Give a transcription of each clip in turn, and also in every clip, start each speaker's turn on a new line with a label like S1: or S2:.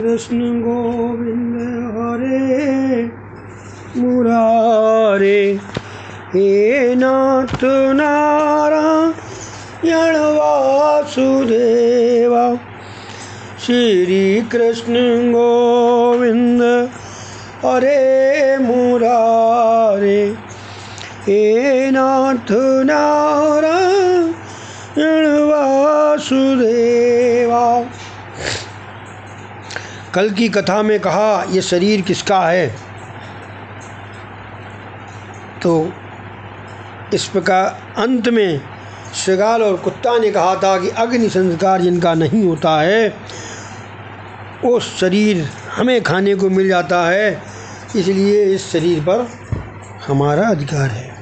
S1: कृष्ण गोविंद हरे मुरारे, हे नाथ नारायण वासुदेवा। श्री कृष्ण गोविंद हरे मुरारे, हे नाथ नारायण वासुदेवा। कल की कथा में कहा ये शरीर किसका है, तो इस प्रकार अंत में शृगाल और कुत्ता ने कहा था कि अग्नि संस्कार जिनका नहीं होता है वो शरीर हमें खाने को मिल जाता है, इसलिए इस शरीर पर हमारा अधिकार है।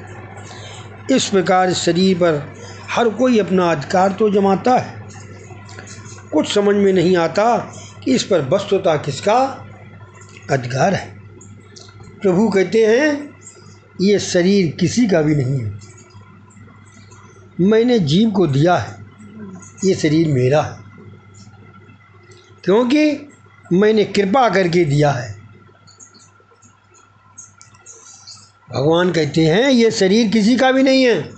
S1: इस प्रकार इस शरीर पर हर कोई अपना अधिकार तो जमाता है। कुछ समझ में नहीं आता कि इस पर वस्तुतः किसका अधिकार है। प्रभु कहते हैं ये शरीर किसी का भी नहीं है, मैंने जीव को दिया है, ये शरीर मेरा है, क्योंकि मैंने कृपा करके दिया है। भगवान कहते हैं ये शरीर किसी का भी नहीं है,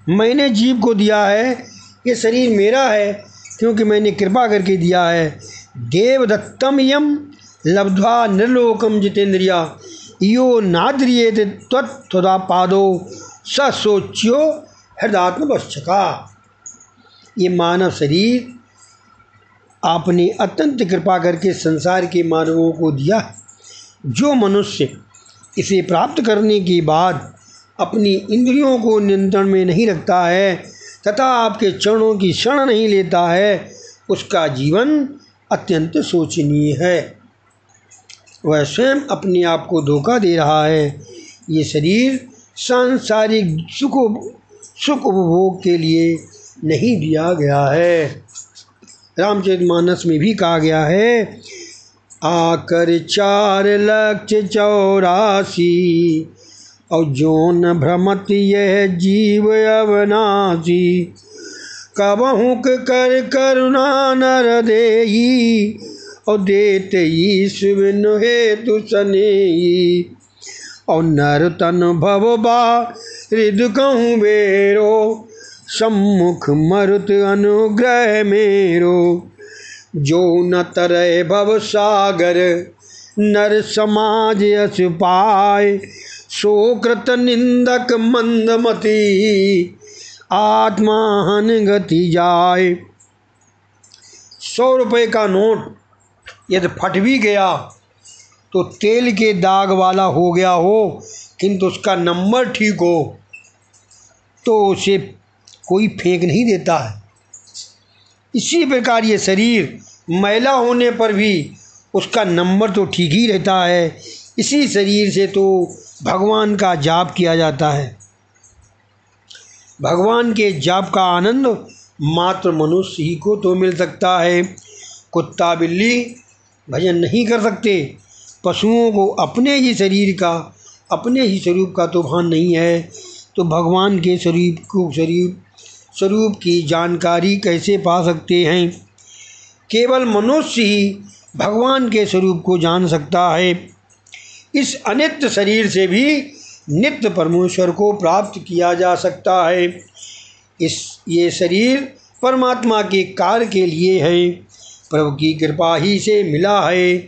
S1: मैंने जीव को दिया है, ये शरीर मेरा है, क्योंकि मैंने कृपा करके दिया है। देवदत्तम यम लब्ध्वा निर्लोकम जितेंद्रिया, यो नाद्रियेत त्वत्तदा पादो स सोच्यो हृदात्मवश्चका। ये मानव शरीर आपने अत्यंत कृपा करके संसार के मानवों को दिया। जो मनुष्य इसे प्राप्त करने के बाद अपनी इंद्रियों को नियंत्रण में नहीं रखता है तथा आपके चरणों की शरण नहीं लेता है, उसका जीवन अत्यंत शोचनीय है। वह स्वयं अपने आप को धोखा दे रहा है। ये शरीर सांसारिक सुख उपभोग के लिए नहीं दिया गया है। रामचरितमानस में भी कहा गया है, आकर 4,84,000 और जोन भ्रमत यह जीव अवनाशी, कबहुँ कर करुणा नर देई और देते ईश्व हेतु सनेई। और नर तन भव बारिद कहूँ बेरो, सम्मुख मरुत अनुग्रह मेरो। जो न तरय भव सागर नर समाज यश पाए, सो कृत निंदक मंदमती आत्मान गति जाए। 100 रुपये का नोट यदि फट भी गया तो तेल के दाग वाला हो गया हो, किंतु उसका नंबर ठीक हो तो उसे कोई फेंक नहीं देता है। इसी प्रकार ये शरीर मैला होने पर भी उसका नंबर तो ठीक ही रहता है। इसी शरीर से तो भगवान का जाप किया जाता है। भगवान के जाप का आनंद मात्र मनुष्य ही को तो मिल सकता है। कुत्ता बिल्ली भजन नहीं कर सकते। पशुओं को अपने ही शरीर का, अपने ही स्वरूप का तो भान नहीं है, तो भगवान के स्वरूप की जानकारी कैसे पा सकते हैं। केवल मनुष्य ही भगवान के स्वरूप को जान सकता है। इस अनित्य शरीर से भी नित्य परमेश्वर को प्राप्त किया जा सकता है। ये शरीर परमात्मा के कार्य के लिए है, प्रभु की कृपा ही से मिला है।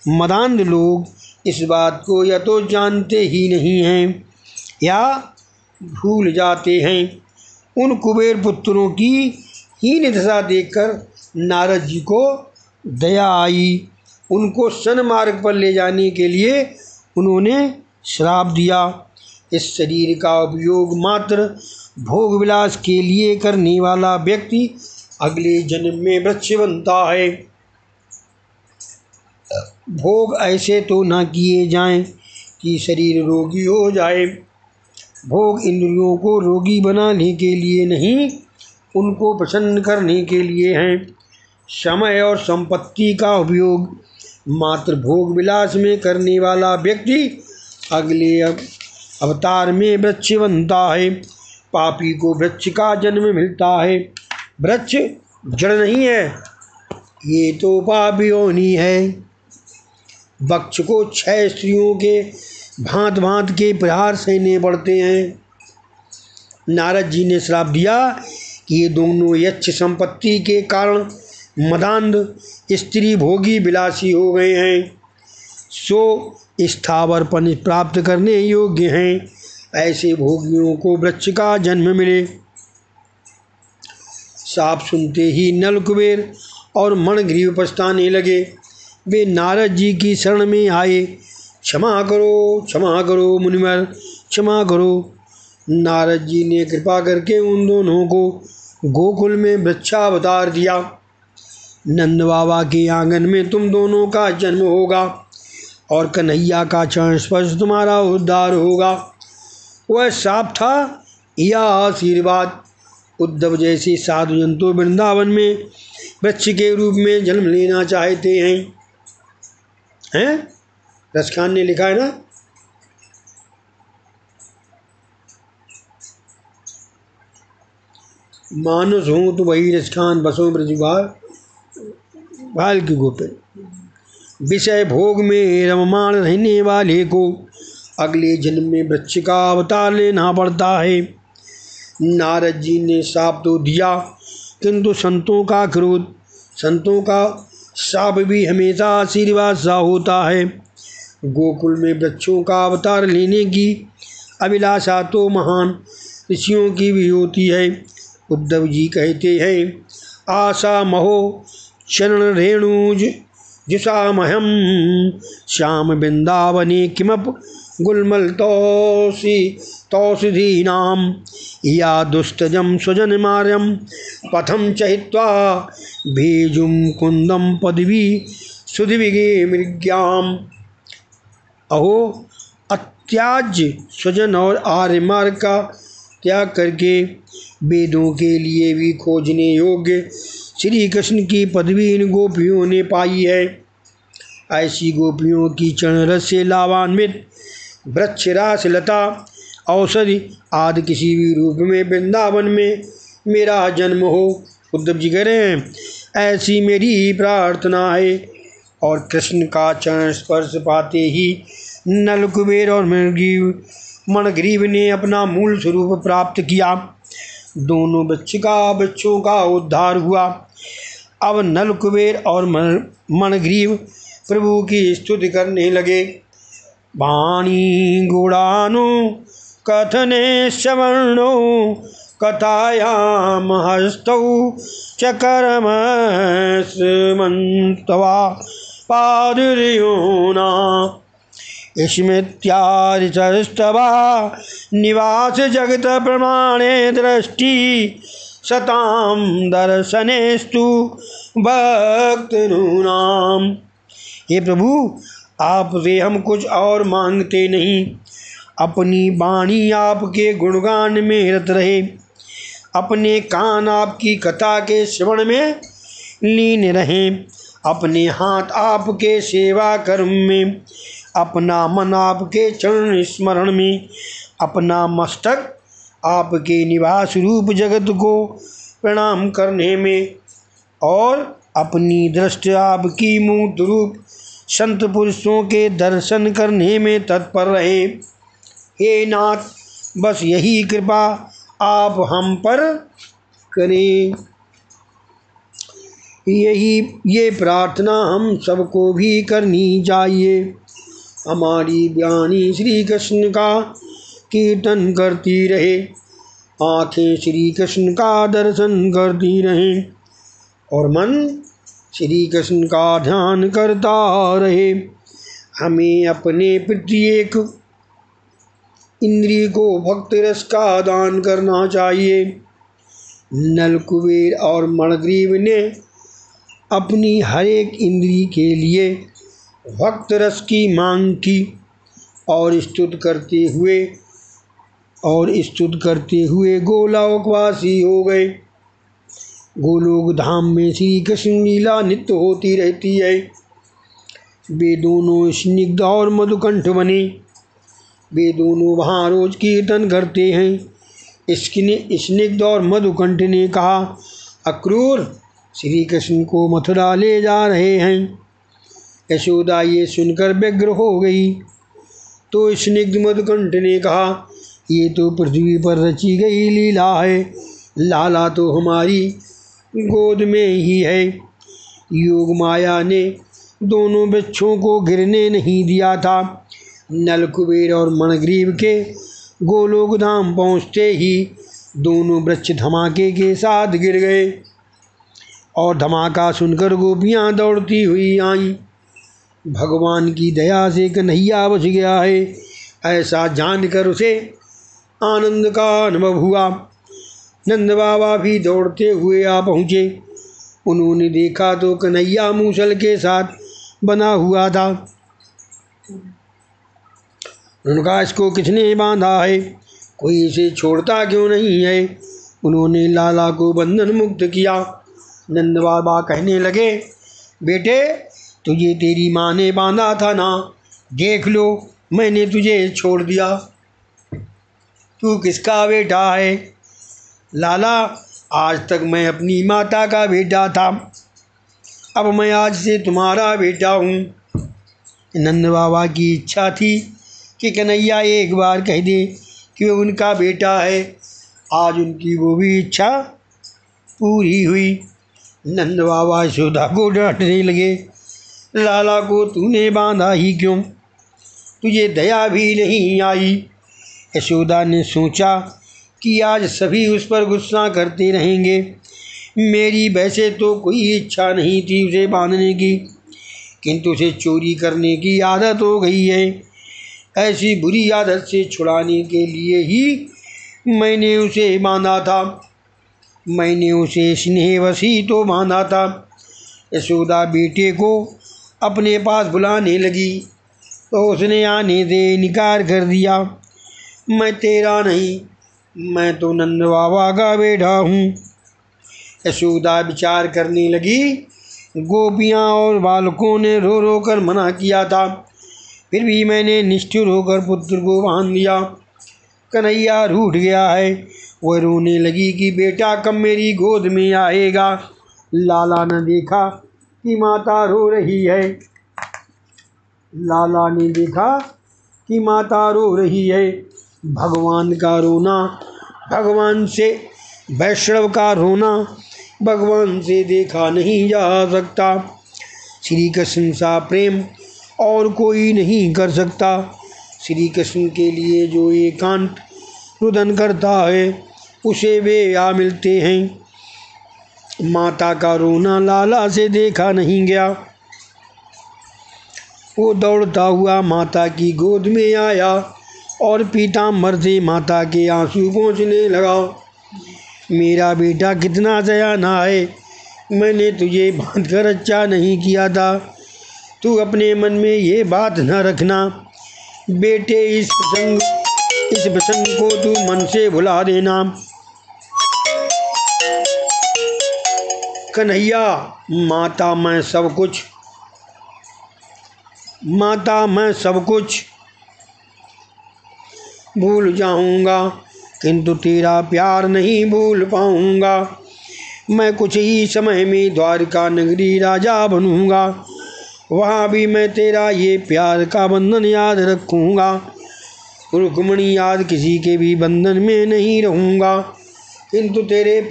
S1: मदान्ध लोग इस बात को या तो जानते ही नहीं हैं या भूल जाते हैं। उन कुबेर पुत्रों की हीन दशा देखकर नारद जी को दया आई। उनको सन्मार्ग पर ले जाने के लिए उन्होंने श्राप दिया। इस शरीर का उपयोग मात्र भोग विलास के लिए करने वाला व्यक्ति अगले जन्म में वृक्ष बनता है। भोग ऐसे तो न किए जाएं कि शरीर रोगी हो जाए। भोग इंद्रियों को रोगी बनाने के लिए नहीं, उनको प्रसन्न करने के लिए हैं। समय और संपत्ति का उपयोग मात्र भोग विलास में करने वाला व्यक्ति अगले अवतार में वृक्ष बनता है। पापी को वृक्ष का जन्म मिलता है। वृक्ष जड़ नहीं है, ये तो पाप योनि है। वक्ष को 6 स्त्रियों के भांत भांत के प्रहार सहने पड़ते हैं। नारद जी ने श्राप दिया कि ये दोनों यक्ष संपत्ति के कारण मदांध स्त्री भोगी विलासी हो गए हैं, सो स्थावर पन प्राप्त करने योग्य हैं। ऐसे भोगियों को वृक्ष का जन्म मिले। साप सुनते ही नल कुबेर और मणग्रीव पछताने लगे। वे नारद जी की शरण में आए। क्षमा करो मुनिवर, क्षमा करो। नारद जी ने कृपा करके उन दोनों को गोकुल में वृक्षावतार दिया। नंद बाबा के आंगन में तुम दोनों का जन्म होगा और कन्हैया का चरण स्पर्श तुम्हारा उद्धार होगा। वह साप था या आशीर्वाद। उद्धव जैसे साधु जन तो वृंदावन में वृक्ष के रूप में जन्म लेना चाहते हैं। रसखान ने लिखा है ना। मानुष हूँ तो वही रसखान बसों ब्रजभाल की गोपिन। विषय भोग में रममाण रहने वाले को अगले जन्म में वृक्ष का अवतार लेना पड़ता है। नारद जी ने शाप तो दिया, किंतु संतों का क्रोध, संतों का शाप भी हमेशा आशीर्वाद सा होता है। गोकुल में वृक्षों का अवतार लेने की अभिलाषा तो महान ऋषियों की भी होती है। उद्धव जी कहते हैं, आशा महो चरण रेणु जुषामहम श्याम वृंदावने किमप गुलमल तौषधीनाम या दुस्तजम स्वजन मार्यम पथम चहित्वा भेजुम कुंदम पदवी सुधिविगे मृग्याम। अहो, अत्याज्य स्वजन और आर्य मार्ग का त्याग करके वेदों के लिए भी खोजने योग्य श्री कृष्ण की पदवी इन गोपियों ने पाई है। ऐसी गोपियों की चरण रस से लाभान्वित वृक्ष रास लता औषधि आदि किसी भी रूप में वृंदावन में मेरा जन्म हो। उद्धव जी कह रहे हैं, ऐसी मेरी प्रार्थना है। और कृष्ण का चरण स्पर्श पाते ही नल कुबेर और मणग्रीव ने अपना मूल स्वरूप प्राप्त किया। दोनों वृक्षों का उद्धार हुआ। अब नल कुबेर और मणग्रीव प्रभु की स्तुति करने लगे। वाणी गुणानु कथने श्रवणो कथायाम हस्तौ चकरम स्मन्तवा पादुर्योना स्मृत्यादितस्तवा निवास जगत प्रमाणे दृष्टि सताम दर्शनेस्तु भक्तनूनाम। हे प्रभु, आपसे हम कुछ और मांगते नहीं। अपनी वाणी आपके गुणगान में रत रहे, अपने कान आपकी कथा के श्रवण में लीन रहें, अपने हाथ आपके सेवा कर्म में, अपना मन आपके चरण स्मरण में, अपना मस्तक आपके निवास रूप जगत को प्रणाम करने में और अपनी दृष्टि आपकी मूर्त रूप संत पुरुषों के दर्शन करने में तत्पर रहे। हे नाथ, बस यही कृपा आप हम पर करें। ये प्रार्थना हम सबको भी करनी चाहिए। हमारी वाणी श्री कृष्ण का कीर्तन करती रहे, आँखें श्री कृष्ण का दर्शन करती रहें और मन श्री कृष्ण का ध्यान करता रहे। हमें अपने प्रत्येक इंद्रिय को भक्ति रस का दान करना चाहिए। नल कुबेर और मणग्रीव ने अपनी हर एक इंद्रिय के लिए भक्त रस की मांग की और स्तुत करते हुए गोलोकवासी हो गए। गोलोक धाम में श्री कृष्ण लीला नित्य होती रहती है। वे दोनों स्निग्ध और मधुकंठ बने। वे दोनों वहाँ रोज कीर्तन करते हैं। स्निग्ध और मधुकंठ ने कहा, अक्रूर, श्री कृष्ण को मथुरा ले जा रहे हैं। यशोदा ये सुनकर व्यग्र हो गई। तो स्निग्ध मधुकंठ ने कहा, ये तो पृथ्वी पर रची गई लीला है। लाला तो हमारी गोद में ही है। योग माया ने दोनों वृक्षों को गिरने नहीं दिया था। नल कुबेर और मणिग्रीव के गोलोक धाम पहुँचते ही दोनों वृक्ष धमाके के साथ गिर गए और धमाका सुनकर गोपियाँ दौड़ती हुई आईं। भगवान की दया से कन्हैया बच गया है, ऐसा जानकर उसे आनंद का अनुभव हुआ। नंद बाबा भी दौड़ते हुए आ पहुँचे। उन्होंने देखा तो कन्हैया मूसल के साथ बना हुआ था। उनका इसको किसने बांधा है? कोई इसे छोड़ता क्यों नहीं है? उन्होंने लाला को बंधन मुक्त किया। नंद बाबा कहने लगे, बेटे तुझे तेरी माँ ने बांधा था ना, देख लो मैंने तुझे छोड़ दिया। तू किसका बेटा है? लाला, आज तक मैं अपनी माता का बेटा था, अब मैं आज से तुम्हारा बेटा हूँ। नंद बाबा की इच्छा थी कि कन्हैया एक बार कह दे कि वो उनका बेटा है। आज उनकी वो भी इच्छा पूरी हुई। नंद बाबा यशोदा को डांटने लगे, लाला को तूने बांधा ही क्यों? तुझे दया भी नहीं आई। यशोदा ने सोचा कि आज सभी उस पर गुस्सा करते रहेंगे। मेरी वैसे तो कोई इच्छा नहीं थी उसे बांधने की, किंतु उसे चोरी करने की आदत हो गई है। ऐसी बुरी आदत से छुड़ाने के लिए ही मैंने उसे बांधा था। मैंने उसे स्नेहवश ही तो बांधा था। यशोदा बेटे को अपने पास बुलाने लगी तो उसने आने से इनकार कर दिया। मैं तेरा नहीं, मैं तो नंद बाबा का बेटा हूँ। यशोदा विचार करने लगी, गोपियाँ और बालकों ने रो रो कर मना किया था, फिर भी मैंने निष्ठुर होकर पुत्र को बांध लिया। कन्हैया रूठ गया है। वह रोने लगी कि बेटा कब मेरी गोद में आएगा। लाला ने देखा कि माता रो रही है। लाला ने देखा कि माता रो रही है। भगवान का रोना भगवान से, वैष्णव का रोना भगवान से देखा नहीं जा सकता। श्री कृष्ण सा प्रेम और कोई नहीं कर सकता। श्री कृष्ण के लिए जो एकांत रुदन करता है उसे वे आ मिलते हैं। माता का रोना लाला से देखा नहीं गया। वो दौड़ता हुआ माता की गोद में आया और पीताम्बर से माता के आंसू पोंछने लगा। मेरा बेटा कितना सयाना है, मैंने तुझे बांधकर अच्छा नहीं किया था। तू अपने मन में ये बात न रखना बेटे, इस प्रसंग को तू मन से भुला देना। कन्हैया, माता मैं सब कुछ भूल जाऊंगा, किंतु तेरा प्यार नहीं भूल पाऊंगा। मैं कुछ ही समय में द्वारका नगरी राजा बनूंगा, वहाँ भी मैं तेरा ये प्यार का बंधन याद रखूँगा। रुक्मिणी याद किसी के भी बंधन में नहीं रहूँगा, किंतु तेरे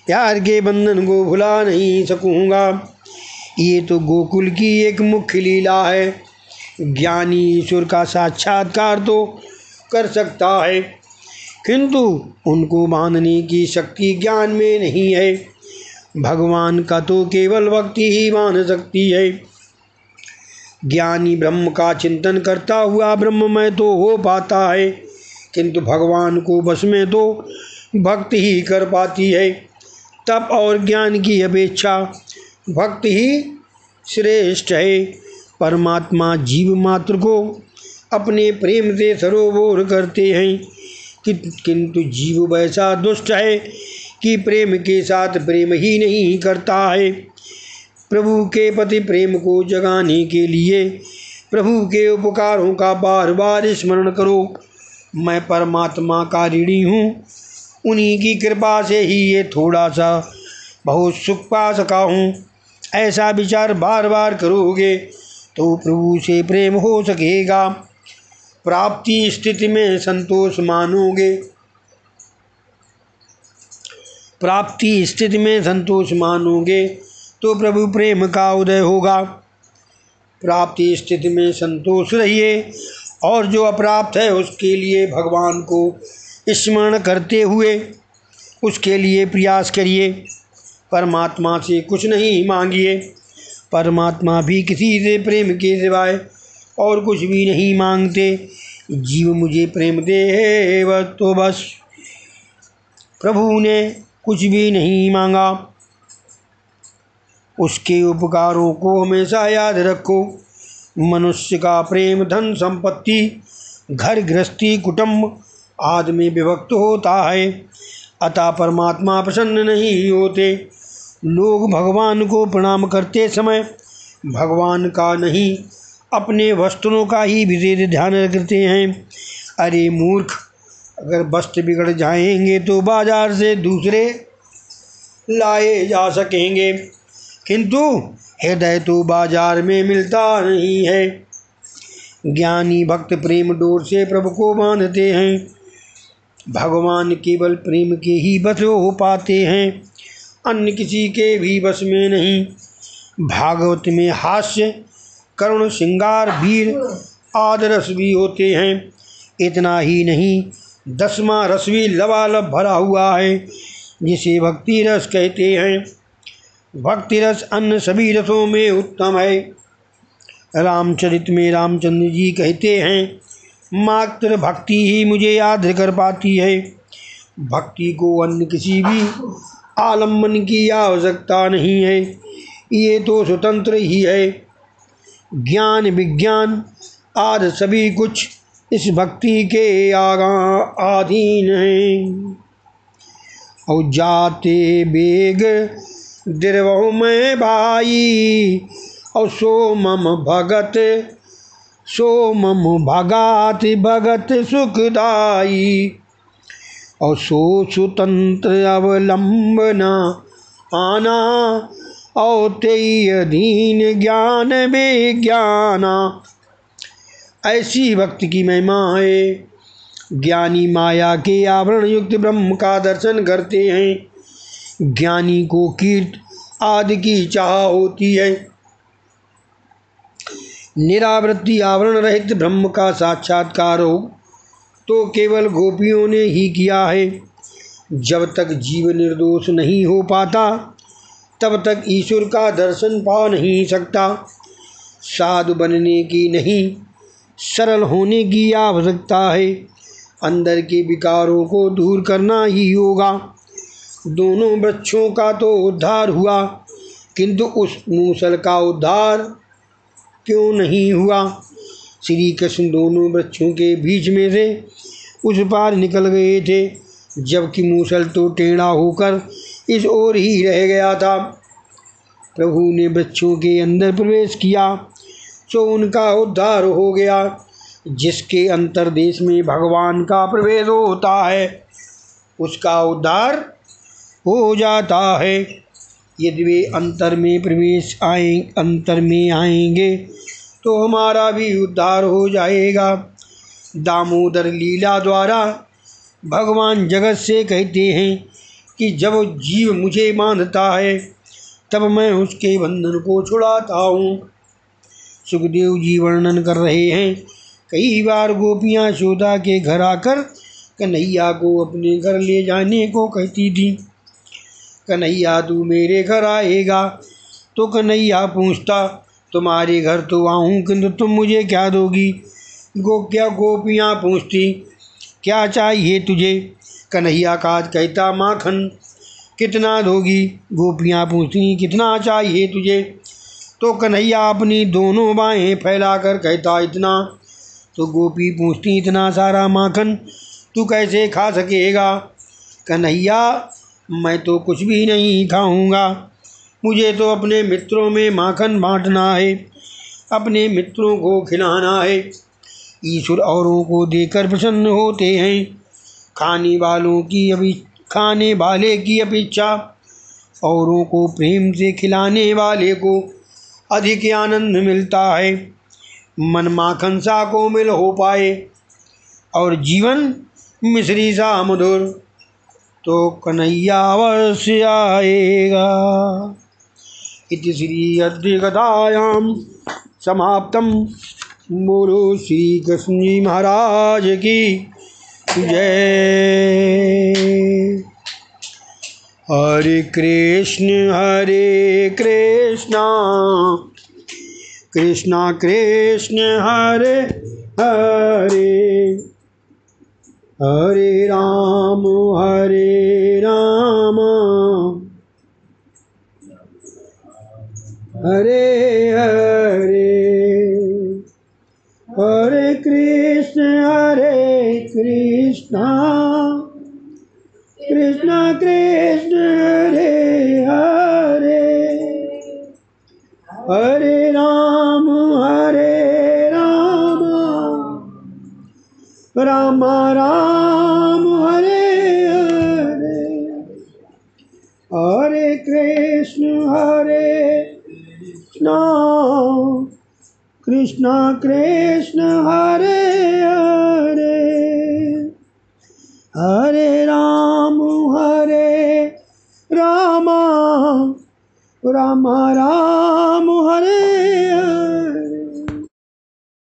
S1: प्यार के बंधन को भुला नहीं सकूँगा। ये तो गोकुल की एक मुख्य लीला है। ज्ञानी ईश्वर का साक्षात्कार तो कर सकता है, किंतु उनको बांधने की शक्ति ज्ञान में नहीं है। भगवान का तो केवल भक्ति ही बांध सकती है। ज्ञानी ब्रह्म का चिंतन करता हुआ ब्रह्ममय तो हो पाता है, किंतु भगवान को बस में तो भक्ति ही कर पाती है। तप और ज्ञान की अपेक्षा भक्ति ही श्रेष्ठ है। परमात्मा जीव मात्र को अपने प्रेम से सरोबोर करते हैं, किंतु जीव वैसा दुष्ट है कि प्रेम के साथ प्रेम ही नहीं करता है। प्रभु के प्रति प्रेम को जगाने के लिए प्रभु के उपकारों का बार बार स्मरण करो। मैं परमात्मा का ऋणी हूँ, उन्हीं की कृपा से ही ये थोड़ा सा बहुत सुख पा सका हूँ। ऐसा विचार बार बार करोगे तो प्रभु से प्रेम हो सकेगा। प्राप्ति स्थिति में संतोष मानोगे, प्राप्ति स्थिति में संतोष मानोगे तो प्रभु प्रेम का उदय होगा। प्राप्ति स्थिति में संतोष रहिए और जो अप्राप्त है उसके लिए भगवान को स्मरण करते हुए उसके लिए प्रयास करिए। परमात्मा से कुछ नहीं मांगिए। परमात्मा भी किसी से प्रेम के सिवाय और कुछ भी नहीं मांगते। जीव मुझे प्रेम दे वह तो बस। प्रभु ने कुछ भी नहीं मांगा। उसके उपकारों को हमेशा याद रखो। मनुष्य का प्रेम धन संपत्ति घर गृहस्थी कुटुंब आदि में विभक्त होता है, अतः परमात्मा प्रसन्न नहीं होते। लोग भगवान को प्रणाम करते समय भगवान का नहीं अपने वस्त्रों का ही विशेष ध्यान रखते हैं। अरे मूर्ख, अगर वस्त्र बिगड़ जाएंगे तो बाजार से दूसरे लाए जा सकेंगे, किंतु हृदय तो बाजार में मिलता नहीं है। ज्ञानी भक्त प्रेम डोर से प्रभु को बांधते हैं। भगवान केवल प्रेम के ही बस हो पाते हैं, अन्य किसी के भी बस में नहीं। भागवत में हास्य करुण श्रृंगार वीर आदि रस भी होते हैं। इतना ही नहीं, 10वां रस भी लबालब भरा हुआ है जिसे भक्ति रस कहते हैं। भक्ति रस अन्य सभी रसों में उत्तम है। रामचरित में रामचंद्र जी कहते हैं, मात्र भक्ति ही मुझे याद कर पाती है। भक्ति को अन्य किसी भी आलम्बन की आवश्यकता नहीं है, ये तो स्वतंत्र ही है। ज्ञान विज्ञान आदि सभी कुछ इस भक्ति के अधीन है। और जाते बेग दिरवहु में भाई और सो मम भगत भगत सुखदाई। और सो स्वतंत्र अवलंबना आना और तेई अधीन ज्ञान विज्ञाना। ऐसी भक्ति की महिमा है। ज्ञानी माया के आवरण युक्त ब्रह्म का दर्शन करते हैं। ज्ञानी को कीर्ति आदि की चाह होती है। निरावृत्ति आवरण रहित ब्रह्म का साक्षात्कार हो तो केवल गोपियों ने ही किया है। जब तक जीव निर्दोष नहीं हो पाता तब तक ईश्वर का दर्शन पा नहीं सकता। साधु बनने की नहीं, सरल होने की आवश्यकता है। अंदर के विकारों को दूर करना ही होगा। दोनों वृक्षों का तो उद्धार हुआ, किंतु उस मूसल का उद्धार क्यों नहीं हुआ? श्री कृष्ण दोनों वृक्षों के बीच में से उस पार निकल गए थे, जबकि मूसल तो टेढ़ा होकर इस ओर ही रह गया था। प्रभु ने वृक्षों के अंदर प्रवेश किया तो उनका उद्धार हो गया। जिसके अंतर्देश में भगवान का प्रवेश होता है उसका उद्धार हो जाता है। यदि वे अंतर में आएंगे तो हमारा भी उद्धार हो जाएगा। दामोदर लीला द्वारा भगवान जगत से कहते हैं कि जब जीव मुझे बांधता है तब मैं उसके बंधन को छुड़ाता हूँ। सुखदेव जी वर्णन कर रहे हैं, कई बार गोपियाँ यशोदा के घर आकर कन्हैया को अपने घर ले जाने को कहती थी। कन्हैया तू मेरे घर आएगा? तो कन्हैया पूछता, तुम्हारे घर तो आऊँ, किंतु तुम मुझे क्या दोगी? गोपियाँ पूछती, क्या चाहिए तुझे? कन्हैया का कहता, माखन। कितना दोगी? गोपियाँ पूछती, कितना चाहिए तुझे? तो कन्हैया अपनी दोनों बाहें फैलाकर कहता, इतना। तो गोपी पूछती, इतना सारा माखन तू कैसे खा सकेगा? कन्हैया, मैं तो कुछ भी नहीं खाऊंगा, मुझे तो अपने मित्रों में माखन बांटना है, अपने मित्रों को खिलाना है। ईश्वर औरों को देकर प्रसन्न होते हैं। खाने वाले की अपेक्षा औरों को प्रेम से खिलाने वाले को अधिक आनंद मिलता है। मन माखन सा कोमल हो पाए और जीवन मिश्री सा मधुर, तो कन्हैया अवश्य आएगा। इति श्री अद्य कथायाम समाप्तम। बोलो श्री कृष्ण जी महाराज की जय। हरे कृष्णा कृष्णा कृष्ण हरे हरे, हरे राम हरे हरे, हरे कृष्ण कृष्णा कृष्ण हरे हरे, हरे राम राम राम हरे हरे, हरे कृष्ण कृष्णा कृष्ण हरे हरे, हरे राम राम राम हरे हरे।